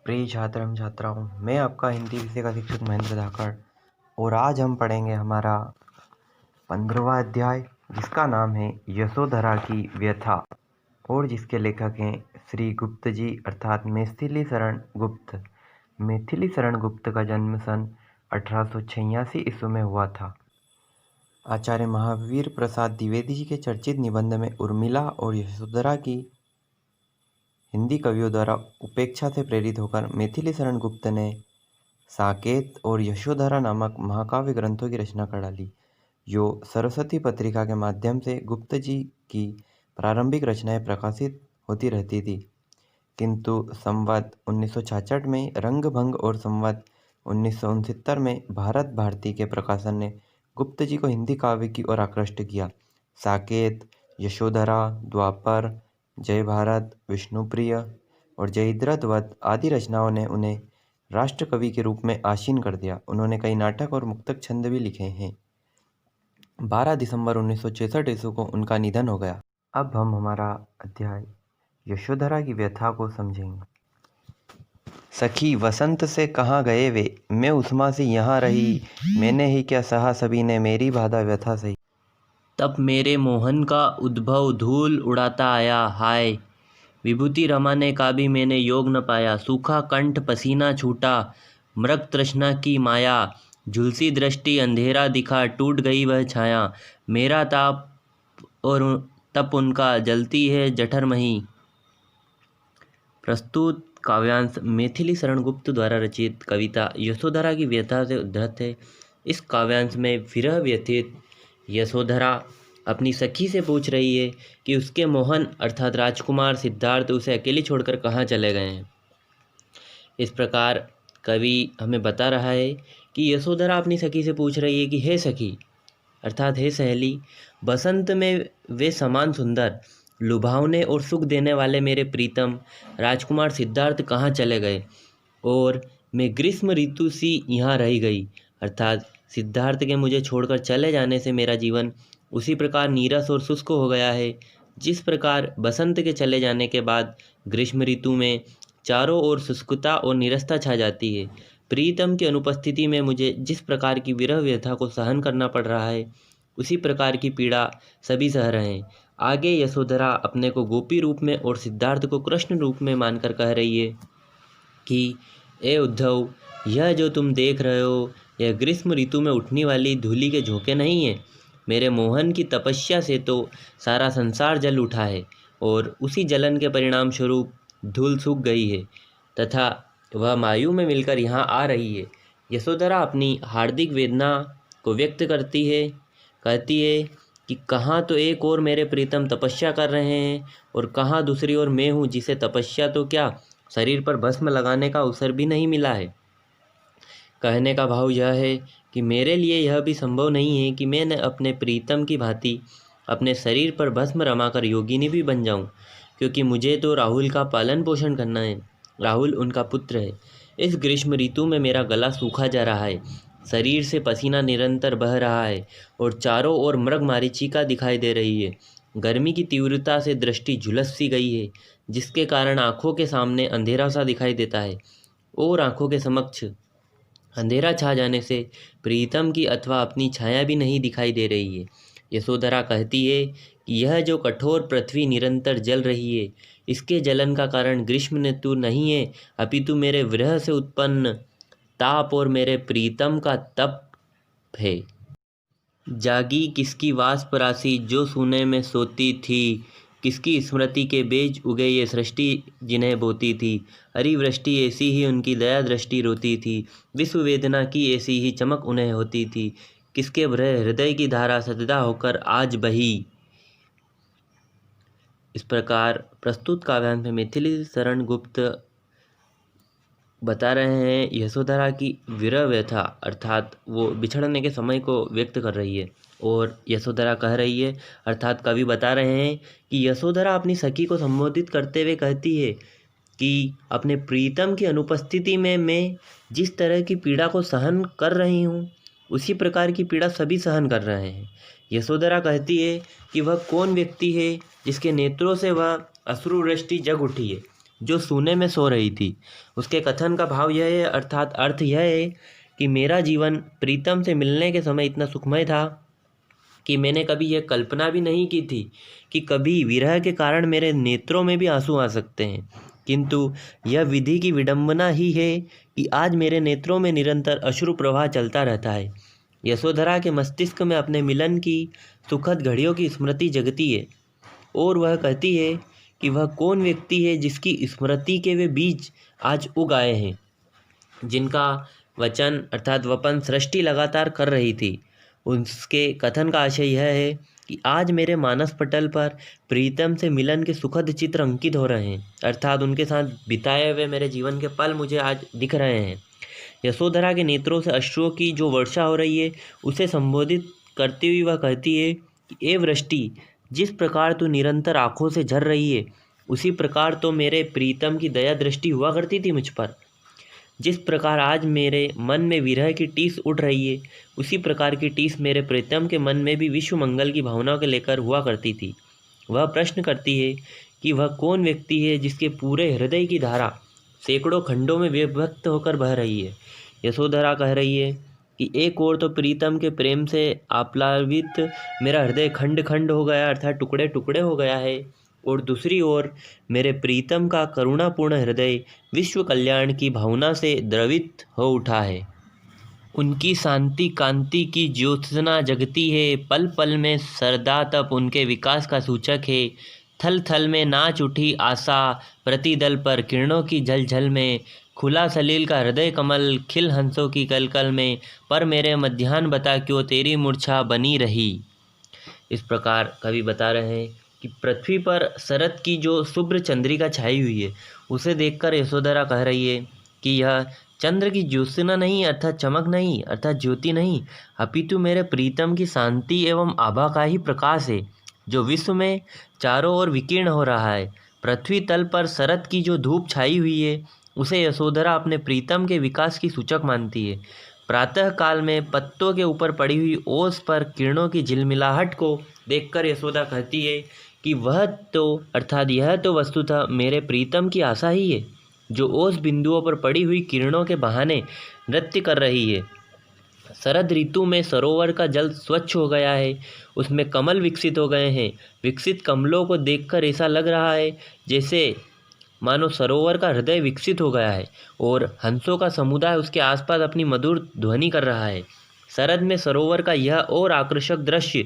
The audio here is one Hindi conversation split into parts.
प्रिय छात्र एवं छात्राओं, मैं आपका हिंदी विषय का शिक्षक महेंद्र धाकड़ और आज हम पढ़ेंगे हमारा 15वां अध्याय जिसका नाम है यशोधरा की व्यथा और जिसके लेखक हैं श्री गुप्त जी अर्थात मैथिली शरण गुप्त। मैथिली शरण गुप्त का जन्म सन 1886 ईस्वी में हुआ था। आचार्य महावीर प्रसाद द्विवेदी जी के चर्चित निबंध में उर्मिला और यशोधरा की हिंदी कवियों द्वारा उपेक्षा से प्रेरित होकर मैथिली शरण गुप्त ने साकेत और यशोधरा नामक महाकाव्य ग्रंथों की रचना कर डाली। यो सरस्वती पत्रिका के माध्यम से गुप्त जी की प्रारंभिक रचनाएं प्रकाशित होती रहती थी, किंतु संवत 1966 में रंगभंग और संवत 1969 में भारत भारती के प्रकाशन ने गुप्त जी को हिंदी काव्य की ओर आकृष्ट किया। साकेत, यशोधरा, द्वापर, जय भारत, विष्णुप्रिय और जयद्रथ वध आदि रचनाओं ने उन्हें राष्ट्रकवि के रूप में आसीन कर दिया। उन्होंने कई नाटक और मुक्तक छंद भी लिखे हैं। 12 दिसंबर 1966 ईस्वी को उनका निधन हो गया। अब हम हमारा अध्याय यशोधरा की व्यथा को समझेंगे। सखी वसंत से कहाँ गए वे, मैं उष्मा से यहाँ रही, मैंने ही क्या सहा सभी ने मेरी बाधा व्यथा सही। तब मेरे मोहन का उद्भव धूल उड़ाता आया, हाय विभूति रमाने का भी मैंने योग न पाया। सूखा कंठ पसीना छूटा, मृग तृष्णा की माया, झुलसी दृष्टि अंधेरा दिखा, टूट गई वह छाया। मेरा ताप और तप उनका, जलती है जठरमही। प्रस्तुत काव्यांश मैथिली शरण गुप्त द्वारा रचित कविता यशोधरा की व्यथा से उद्धृत है। इस काव्यांश में विरह व्यथित यशोधरा अपनी सखी से पूछ रही है कि उसके मोहन अर्थात राजकुमार सिद्धार्थ उसे अकेले छोड़कर कहाँ चले गए हैं। इस प्रकार कवि हमें बता रहा है कि यशोधरा अपनी सखी से पूछ रही है कि हे सखी अर्थात हे सहेली, बसंत में वे समान सुंदर, लुभावने और सुख देने वाले मेरे प्रीतम राजकुमार सिद्धार्थ कहाँ चले गए और मैं ग्रीष्म ऋतु सी यहाँ रह गई। अर्थात सिद्धार्थ के मुझे छोड़कर चले जाने से मेरा जीवन उसी प्रकार नीरस और शुष्क हो गया है जिस प्रकार बसंत के चले जाने के बाद ग्रीष्म ऋतु में चारों ओर शुष्कता और नीरसता छा जाती है। प्रीतम की अनुपस्थिति में मुझे जिस प्रकार की विरह व्यथा को सहन करना पड़ रहा है उसी प्रकार की पीड़ा सभी सह रहे हैं। आगे यशोधरा अपने को गोपी रूप में और सिद्धार्थ को कृष्ण रूप में मानकर कह रही है कि ए उद्धव, यह जो तुम देख रहे हो यह ग्रीष्म ऋतु में उठने वाली धूलि के झोंके नहीं है। मेरे मोहन की तपस्या से तो सारा संसार जल उठा है और उसी जलन के परिणाम स्वरूप धूल सूख गई है तथा वह वायु में मिलकर यहाँ आ रही है। यशोधरा अपनी हार्दिक वेदना को व्यक्त करती है, कहती है कि कहाँ तो एक और मेरे प्रीतम तपस्या कर रहे हैं और कहाँ दूसरी ओर मैं हूँ जिसे तपस्या तो क्या शरीर पर भस्म लगाने का अवसर भी नहीं मिला है। कहने का भाव यह है कि मेरे लिए यह भी संभव नहीं है कि मैं अपने प्रीतम की भांति अपने शरीर पर भस्म रमाकर योगिनी भी बन जाऊं, क्योंकि मुझे तो राहुल का पालन पोषण करना है। राहुल उनका पुत्र है। इस ग्रीष्म ऋतु में मेरा गला सूखा जा रहा है, शरीर से पसीना निरंतर बह रहा है और चारों ओर मृग मारीचिका दिखाई दे रही है। गर्मी की तीव्रता से दृष्टि झुलस सी गई है जिसके कारण आँखों के सामने अंधेरा सा दिखाई देता है और आँखों के समक्ष अंधेरा छा जाने से प्रीतम की अथवा अपनी छाया भी नहीं दिखाई दे रही है। यशोधरा कहती है कि यह जो कठोर पृथ्वी निरंतर जल रही है इसके जलन का कारण ग्रीष्म ऋतु नहीं है अपितु मेरे विरह से उत्पन्न ताप और मेरे प्रीतम का तप है। जागी किसकी वाष्प राशि जो सोने में सोती थी, किसकी स्मृति के बेज उगे ये सृष्टि जिन्हें बोती थी। हरी वृष्टि ऐसी ही उनकी दया दृष्टि रोती थी, विश्व वेदना की ऐसी ही चमक उन्हें होती थी। किसके भरे हृदय की धारा सजदा होकर आज बही। इस प्रकार प्रस्तुत काव्यांश में मैथिली शरण गुप्त बता रहे हैं यशोधरा की विरह व्यथा अर्थात वो बिछड़ने के समय को व्यक्त कर रही है और यशोधरा कह रही है अर्थात कवि बता रहे हैं कि यशोधरा अपनी सखी को संबोधित करते हुए कहती है कि अपने प्रीतम की अनुपस्थिति में मैं जिस तरह की पीड़ा को सहन कर रही हूँ उसी प्रकार की पीड़ा सभी सहन कर रहे हैं। यशोधरा कहती है कि वह कौन व्यक्ति है जिसके नेत्रों से वह अश्रुवृष्टि जग उठी है जो सोने में सो रही थी। उसके कथन का भाव यह है, अर्थात अर्थ यह है कि मेरा जीवन प्रीतम से मिलने के समय इतना सुखमय था कि मैंने कभी यह कल्पना भी नहीं की थी कि कभी विरह के कारण मेरे नेत्रों में भी आंसू आ सकते हैं। किंतु यह विधि की विडंबना ही है कि आज मेरे नेत्रों में निरंतर अश्रु प्रवाह चलता रहता है। यशोधरा के मस्तिष्क में अपने मिलन की सुखद घड़ियों की स्मृति जगती है और वह कहती है कि वह कौन व्यक्ति है जिसकी स्मृति के वे बीज आज उग आए हैं, जिनका वचन अर्थात वपन सृष्टि लगातार कर रही थी। उसके कथन का आशय यह है कि आज मेरे मानस पटल पर प्रीतम से मिलन के सुखद चित्र अंकित हो रहे हैं, अर्थात उनके साथ बिताए हुए मेरे जीवन के पल मुझे आज दिख रहे हैं। यशोधरा के नेत्रों से अश्रुओं की जो वर्षा हो रही है उसे संबोधित करती हुई वह कहती है कि ए वृष्टि, जिस प्रकार तू निरंतर आंखों से झर रही है उसी प्रकार तो मेरे प्रीतम की दया दृष्टि हुआ करती थी मुझ पर। जिस प्रकार आज मेरे मन में विरह की टीस उठ रही है उसी प्रकार की टीस मेरे प्रीतम के मन में भी विश्व मंगल की भावनाओं के लेकर हुआ करती थी। वह प्रश्न करती है कि वह कौन व्यक्ति है जिसके पूरे हृदय की धारा सैकड़ों खंडों में विभक्त होकर बह रही है। यशोधरा कह रही है कि एक ओर तो प्रीतम के प्रेम से आप्लावित मेरा हृदय खंड खंड हो गया अर्थात टुकड़े टुकड़े हो गया है, और दूसरी ओर मेरे प्रीतम का करुणापूर्ण हृदय विश्व कल्याण की भावना से द्रवित हो उठा है। उनकी शांति कांति की ज्योत्सना जगती है, पल पल में सरदा तप उनके विकास का सूचक है। थल थल में नाच उठी आशा, प्रतिदल पर किरणों की झलझल में, खुला सलील का हृदय कमल खिल हंसों की कलकल में, पर मेरे मध्याह्न बता क्यों तेरी मूर्छा बनी रही। इस प्रकार कवि बता रहे हैं कि पृथ्वी पर शरद की जो शुभ्र चंद्रिका छाई हुई है उसे देखकर यशोधरा कह रही है कि यह चंद्र की ज्योत्सना नहीं अर्थात चमक नहीं अर्थात ज्योति नहीं, अपितु मेरे प्रीतम की शांति एवं आभा का ही प्रकाश है जो विश्व में चारों ओर विकीर्ण हो रहा है। पृथ्वी तल पर शरद की जो धूप छाई हुई है उसे यशोधरा अपने प्रीतम के विकास की सूचक मानती है। प्रातः काल में पत्तों के ऊपर पड़ी हुई ओस पर किरणों की झिलमिलाहट को देखकर यशोदा कहती है कि वह तो अर्थात यह तो वस्तुतः मेरे प्रीतम की आशा ही है जो ओस बिंदुओं पर पड़ी हुई किरणों के बहाने नृत्य कर रही है। शरद ऋतु में सरोवर का जल स्वच्छ हो गया है, उसमें कमल विकसित हो गए हैं। विकसित कमलों को देखकर ऐसा लग रहा है जैसे मानो सरोवर का हृदय विकसित हो गया है और हंसों का समुदाय उसके आसपास अपनी मधुर ध्वनि कर रहा है। शरद में सरोवर का यह और आकर्षक दृश्य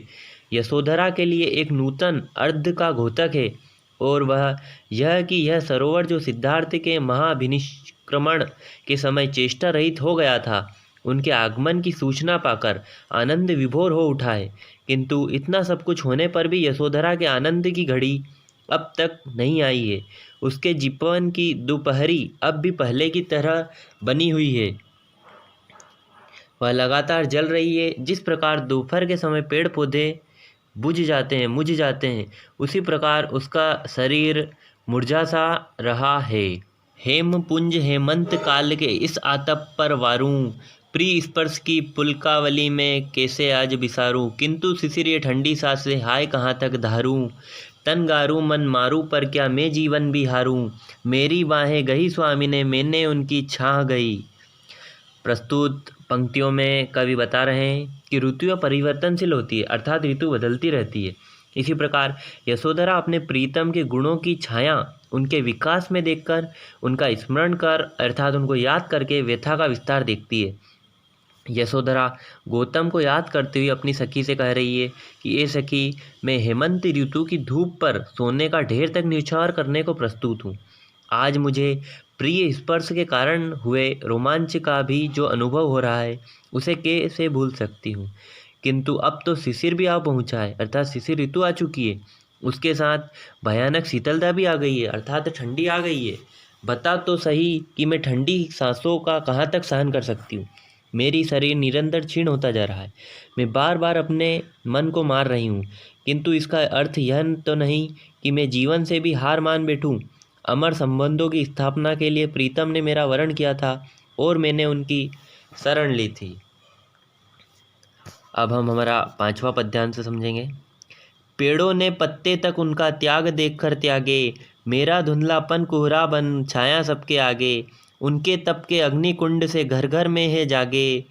यशोधरा के लिए एक नूतन अर्ध का घोतक है, और वह यह कि यह सरोवर जो सिद्धार्थ के महाभिनिष्क्रमण के समय चेष्टा रहित हो गया था, उनके आगमन की सूचना पाकर आनंद विभोर हो उठा है। किंतु इतना सब कुछ होने पर भी यशोधरा के आनंद की घड़ी अब तक नहीं आई है। उसके जीवन की दोपहरी अब भी पहले की तरह बनी हुई है, वह लगातार जल रही है। जिस प्रकार दोपहर के समय पेड़ पौधे बुझ जाते हैं उसी प्रकार उसका शरीर मुरझा सा रहा है। हेमपुंज हेमंत काल के इस आतप पर वारूं, प्रिय स्पर्श की पुलकावली में कैसे आज बिसारूं, किंतु शिशिर ये ठंडी सांस से हाय कहाँ तक धारूं, तन गारूं मन मारूं पर क्या मैं जीवन भी हारूं, मेरी बाहें गई स्वामी ने मैंने उनकी छाह गई। प्रस्तुत पंक्तियों में कवि बता रहे हैं कि ऋतुएं परिवर्तनशील होती है अर्थात ऋतु बदलती रहती है। इसी प्रकार यशोधरा अपने प्रीतम के गुणों की छाया उनके विकास में देखकर उनका स्मरण कर अर्थात उनको याद करके व्यथा का विस्तार देखती है। यशोधरा गौतम को याद करते हुए अपनी सखी से कह रही है कि ये सखी, मैं हेमंत ऋतु की धूप पर सोने का ढेर तक न्यौछावर करने को प्रस्तुत हूँ। आज मुझे प्रिय स्पर्श के कारण हुए रोमांच का भी जो अनुभव हो रहा है उसे कैसे भूल सकती हूँ। किंतु अब तो शिशिर भी आ पहुँचा है अर्थात शिशिर ऋतु आ चुकी है, उसके साथ भयानक शीतलता भी आ गई है अर्थात ठंडी आ गई है। बता तो सही कि मैं ठंडी सांसों का कहाँ तक सहन कर सकती हूँ। मेरी शरीर निरंतर क्षीण होता जा रहा है, मैं बार बार अपने मन को मार रही हूँ, किंतु इसका अर्थ यह तो नहीं कि मैं जीवन से भी हार मान बैठूँ। अमर संबंधों की स्थापना के लिए प्रीतम ने मेरा वरण किया था और मैंने उनकी शरण ली थी। अब हम हमारा 5वां पद्यांश समझेंगे। पेड़ों ने पत्ते तक उनका त्याग देखकर त्यागे, मेरा धुंधलापन कोहरा बन छाया सबके आगे, उनके तप के अग्निकुंड से घर घर में है जागे।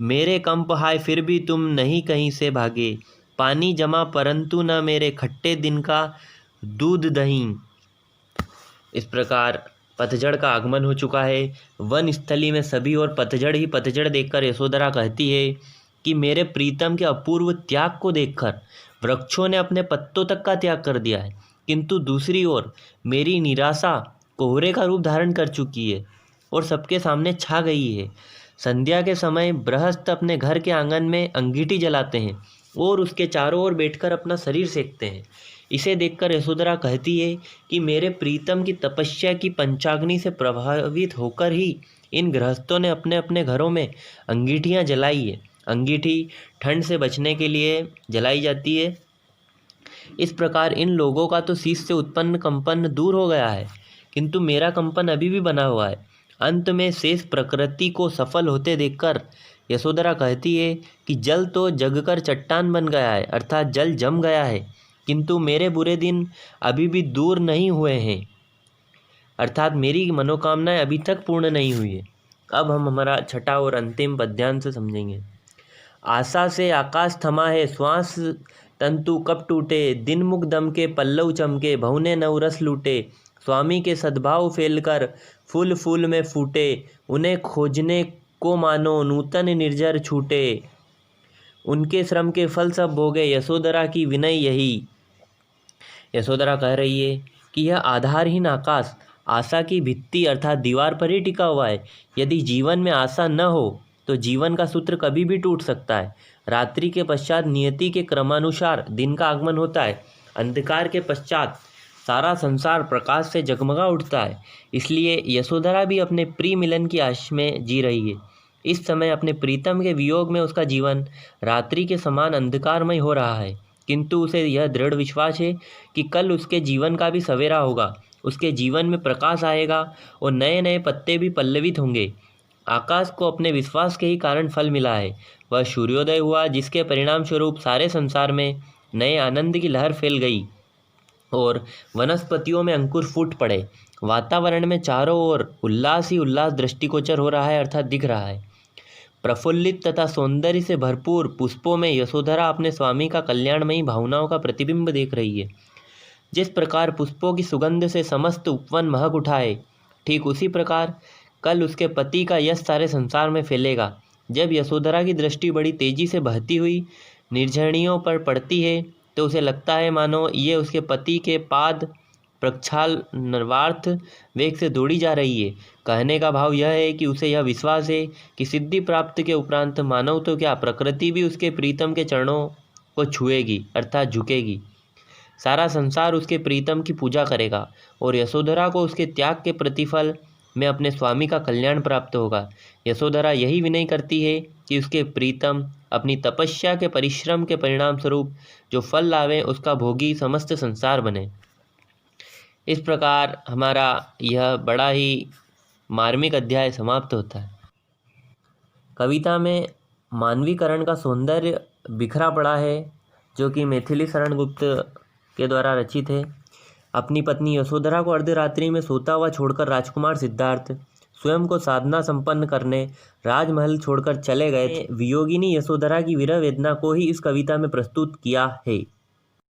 मेरे कंप हाय फिर भी तुम नहीं कहीं से भागे, पानी जमा परंतु न मेरे खट्टे दिन का दूध दही। इस प्रकार पतझड़ का आगमन हो चुका है। वन स्थली में सभी और पतझड़ ही पतझड़ देखकर यशोधरा कहती है कि मेरे प्रीतम के अपूर्व त्याग को देखकर वृक्षों ने अपने पत्तों तक का त्याग कर दिया है, किंतु दूसरी ओर मेरी निराशा कोहरे का रूप धारण कर चुकी है और सबके सामने छा गई है। संध्या के समय बृहस्पति अपने घर के आंगन में अंगीठी जलाते हैं और उसके चारों ओर बैठकर अपना शरीर सेकते हैं। इसे देखकर यशोधरा कहती है कि मेरे प्रीतम की तपस्या की पंचाग्नि से प्रभावित होकर ही इन गृहस्थों ने अपने अपने घरों में अंगीठियाँ जलाई है। अंगीठी ठंड से बचने के लिए जलाई जाती है। इस प्रकार इन लोगों का तो शीश से उत्पन्न कंपन दूर हो गया है, किंतु मेरा कंपन अभी भी बना हुआ है। अंत में शेष प्रकृति को सफल होते देखकर यशोधरा कहती है कि जल तो जगकर चट्टान बन गया है, अर्थात जल जम गया है, किंतु मेरे बुरे दिन अभी भी दूर नहीं हुए हैं, अर्थात मेरी मनोकामनाएं अभी तक पूर्ण नहीं हुई है। अब हम हमारा छठा और अंतिम पद्यांश समझेंगे। आशा से आकाश थमा है, श्वास तंतु कब टूटे, दिन मुख दम के पल्लव चमके, बहुने नवरस लूटे, स्वामी के सद्भाव फैलकर फूल फूल में फूटे, उन्हें खोजने को मानो नूतन निर्जर छूटे, उनके श्रम के फल सब भोगे, यशोधरा की विनय यही। यशोधरा कह रही है कि यह आधारहीन आकाश आशा की भित्ति अर्थात दीवार पर ही टिका हुआ है। यदि जीवन में आशा न हो तो जीवन का सूत्र कभी भी टूट सकता है। रात्रि के पश्चात नियति के क्रमानुसार दिन का आगमन होता है। अंधकार के पश्चात सारा संसार प्रकाश से जगमगा उठता है। इसलिए यशोधरा भी अपने प्रिय मिलन की आश में जी रही है। इस समय अपने प्रीतम के वियोग में उसका जीवन रात्रि के समान अंधकारमय हो रहा है, किंतु उसे यह दृढ़ विश्वास है कि कल उसके जीवन का भी सवेरा होगा, उसके जीवन में प्रकाश आएगा और नए नए पत्ते भी पल्लवित होंगे। आकाश को अपने विश्वास के ही कारण फल मिला है। वह सूर्योदय हुआ जिसके परिणाम स्वरूप सारे संसार में नए आनंद की लहर फैल गई और वनस्पतियों में अंकुर फूट पड़े। वातावरण में चारों ओर उल्लास ही उल्लास दृष्टिगोचर हो रहा है अर्थात दिख रहा है। प्रफुल्लित तथा सौंदर्य से भरपूर पुष्पों में यशोधरा अपने स्वामी का कल्याणमयी भावनाओं का प्रतिबिंब देख रही है। जिस प्रकार पुष्पों की सुगंध से समस्त उपवन महक उठा है, ठीक उसी प्रकार कल उसके पति का यश सारे संसार में फैलेगा। जब यशोधरा की दृष्टि बड़ी तेजी से बहती हुई निर्झरणियों पर पड़ती है तो उसे लगता है मानो ये उसके पति के पाद प्रक्षाल नर्वार्थ वेग से दौड़ी जा रही है। कहने का भाव यह है कि उसे यह विश्वास है कि सिद्धि प्राप्त के उपरांत मानव तो क्या प्रकृति भी उसके प्रीतम के चरणों को छुएगी अर्थात झुकेगी। सारा संसार उसके प्रीतम की पूजा करेगा और यशोधरा को उसके त्याग के प्रतिफल में अपने स्वामी का कल्याण प्राप्त होगा। यशोधरा यही विनय करती है कि उसके प्रीतम अपनी तपस्या के परिश्रम के परिणाम स्वरूप जो फल लावे उसका भोगी समस्त संसार बने। इस प्रकार हमारा यह बड़ा ही मार्मिक अध्याय समाप्त होता है। कविता में मानवीकरण का सौंदर्य बिखरा पड़ा है जो कि मैथिली शरण गुप्त के द्वारा रचित है। अपनी पत्नी यशोधरा को अर्धरात्रि में सोता हुआ छोड़कर राजकुमार सिद्धार्थ स्वयं को साधना संपन्न करने राजमहल छोड़कर चले गए। वियोगिनी यशोधरा की विरह वेदना को ही इस कविता में प्रस्तुत किया है।